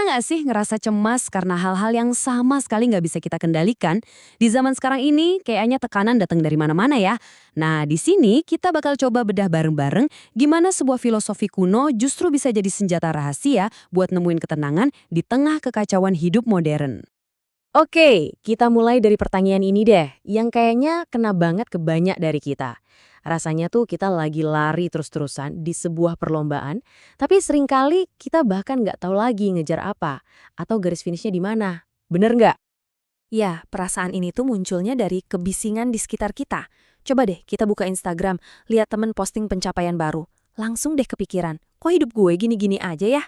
Pernah nggak sih ngerasa cemas karena hal-hal yang sama sekali nggak bisa kita kendalikan? Di zaman sekarang ini, kayaknya tekanan datang dari mana-mana ya. Nah, di sini kita bakal coba bedah bareng-bareng gimana sebuah filosofi kuno justru bisa jadi senjata rahasia buat nemuin ketenangan di tengah kekacauan hidup modern. Oke, kita mulai dari pertanyaan ini deh, yang kayaknya kena banget ke banyak dari kita. Rasanya tuh kita lagi lari terus-terusan di sebuah perlombaan, tapi seringkali kita bahkan nggak tahu lagi ngejar apa, atau garis finishnya di mana. Bener nggak? Ya, perasaan ini tuh munculnya dari kebisingan di sekitar kita. Coba deh kita buka Instagram, lihat temen posting pencapaian baru. Langsung deh kepikiran, kok hidup gue gini-gini aja ya?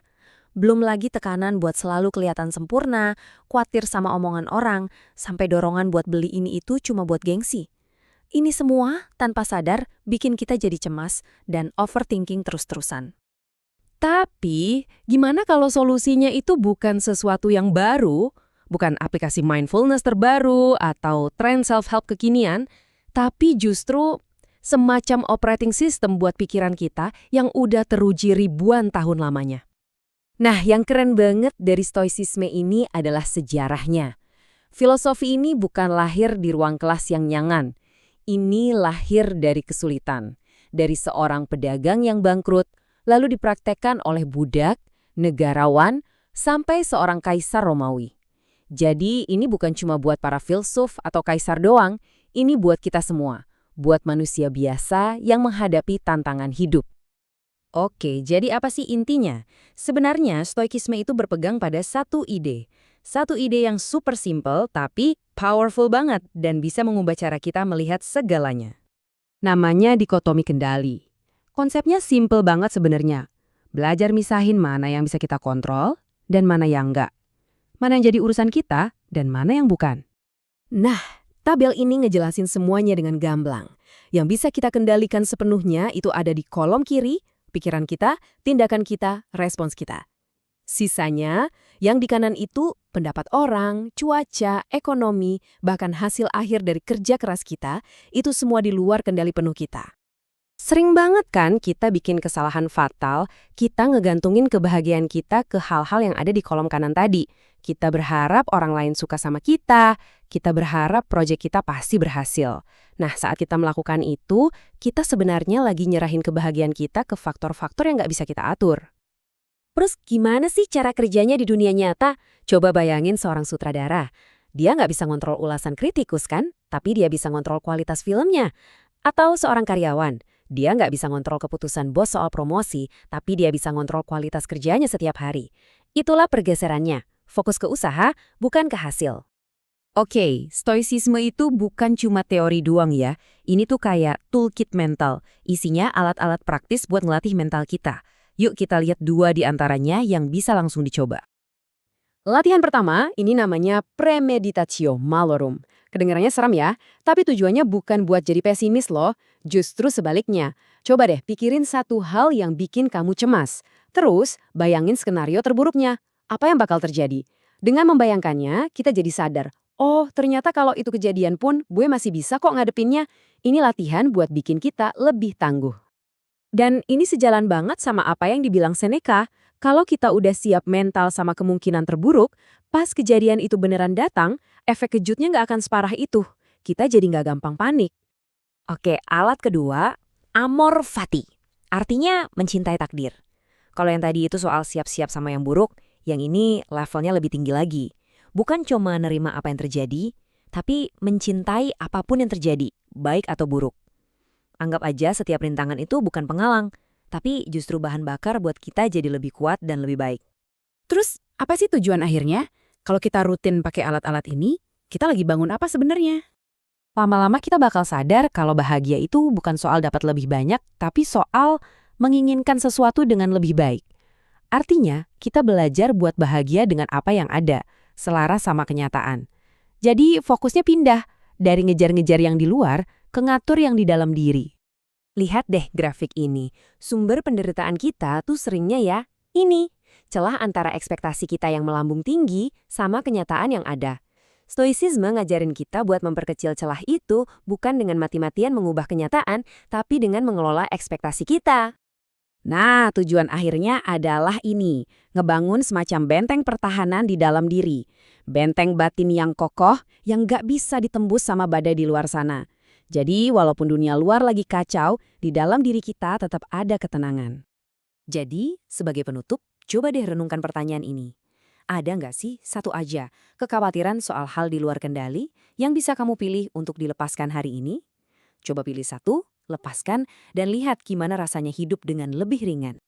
Belum lagi tekanan buat selalu kelihatan sempurna, khawatir sama omongan orang, sampai dorongan buat beli ini itu cuma buat gengsi. Ini semua tanpa sadar bikin kita jadi cemas dan overthinking terus-terusan. Tapi, gimana kalau solusinya itu bukan sesuatu yang baru, bukan aplikasi mindfulness terbaru atau tren self-help kekinian, tapi justru semacam operating system buat pikiran kita yang udah teruji ribuan tahun lamanya. Nah, yang keren banget dari stoicisme ini adalah sejarahnya. Filosofi ini bukan lahir di ruang kelas yang nyangan. Ini lahir dari kesulitan, dari seorang pedagang yang bangkrut, lalu dipraktekkan oleh budak, negarawan, sampai seorang kaisar Romawi. Jadi ini bukan cuma buat para filsuf atau kaisar doang, ini buat kita semua, buat manusia biasa yang menghadapi tantangan hidup. Oke, jadi apa sih intinya? Sebenarnya stoikisme itu berpegang pada satu ide. Satu ide yang super simple tapi powerful banget dan bisa mengubah cara kita melihat segalanya. Namanya dikotomi kendali. Konsepnya simple banget sebenarnya. Belajar misahin mana yang bisa kita kontrol dan mana yang enggak. Mana yang jadi urusan kita dan mana yang bukan. Nah, tabel ini ngejelasin semuanya dengan gamblang. Yang bisa kita kendalikan sepenuhnya itu ada di kolom kiri, pikiran kita, tindakan kita, respons kita. Sisanya, yang di kanan itu pendapat orang, cuaca, ekonomi, bahkan hasil akhir dari kerja keras kita, itu semua di luar kendali penuh kita. Sering banget kan kita bikin kesalahan fatal, kita ngegantungin kebahagiaan kita ke hal-hal yang ada di kolom kanan tadi. Kita berharap orang lain suka sama kita berharap proyek kita pasti berhasil. Nah, saat kita melakukan itu, kita sebenarnya lagi nyerahin kebahagiaan kita ke faktor-faktor yang nggak bisa kita atur. Terus gimana sih cara kerjanya di dunia nyata? Coba bayangin seorang sutradara. Dia nggak bisa ngontrol ulasan kritikus kan? Tapi dia bisa ngontrol kualitas filmnya. Atau seorang karyawan. Dia nggak bisa ngontrol keputusan bos soal promosi, tapi dia bisa ngontrol kualitas kerjanya setiap hari. Itulah pergeserannya. Fokus ke usaha, bukan ke hasil. Oke, stoicisme itu bukan cuma teori doang ya. Ini tuh kayak toolkit mental. Isinya alat-alat praktis buat ngelatih mental kita. Yuk kita lihat 2 di antaranya yang bisa langsung dicoba. Latihan pertama, ini namanya premeditatio malorum. Kedengarannya serem ya, tapi tujuannya bukan buat jadi pesimis loh. Justru sebaliknya. Coba deh pikirin satu hal yang bikin kamu cemas. Terus, bayangin skenario terburuknya. Apa yang bakal terjadi? Dengan membayangkannya, kita jadi sadar. Oh, ternyata kalau itu kejadian pun, gue masih bisa kok ngadepinnya. Ini latihan buat bikin kita lebih tangguh. Dan ini sejalan banget sama apa yang dibilang Seneca. Kalau kita udah siap mental sama kemungkinan terburuk, pas kejadian itu beneran datang, efek kejutnya nggak akan separah itu. Kita jadi nggak gampang panik. Oke, alat kedua, amor fati. Artinya mencintai takdir. Kalau yang tadi itu soal siap-siap sama yang buruk, yang ini levelnya lebih tinggi lagi. Bukan cuma nerima apa yang terjadi, tapi mencintai apapun yang terjadi, baik atau buruk. Anggap aja setiap rintangan itu bukan penghalang, tapi justru bahan bakar buat kita jadi lebih kuat dan lebih baik. Terus, apa sih tujuan akhirnya? Kalau kita rutin pakai alat-alat ini, kita lagi bangun apa sebenarnya? Lama-lama kita bakal sadar kalau bahagia itu bukan soal dapat lebih banyak, tapi soal menginginkan sesuatu dengan lebih baik. Artinya, kita belajar buat bahagia dengan apa yang ada, selaras sama kenyataan. Jadi, fokusnya pindah dari ngejar-ngejar yang di luar ke ngatur yang di dalam diri. Lihat deh grafik ini. Sumber penderitaan kita tuh seringnya ya, ini. Celah antara ekspektasi kita yang melambung tinggi sama kenyataan yang ada. Stoicisme ngajarin kita buat memperkecil celah itu bukan dengan mati-matian mengubah kenyataan, tapi dengan mengelola ekspektasi kita. Nah, tujuan akhirnya adalah ini, ngebangun semacam benteng pertahanan di dalam diri. Benteng batin yang kokoh, yang nggak bisa ditembus sama badai di luar sana. Jadi, walaupun dunia luar lagi kacau, di dalam diri kita tetap ada ketenangan. Jadi, sebagai penutup, coba deh renungkan pertanyaan ini. Ada nggak sih satu aja kekhawatiran soal hal di luar kendali yang bisa kamu pilih untuk dilepaskan hari ini? Coba pilih satu, lepaskan, dan lihat gimana rasanya hidup dengan lebih ringan.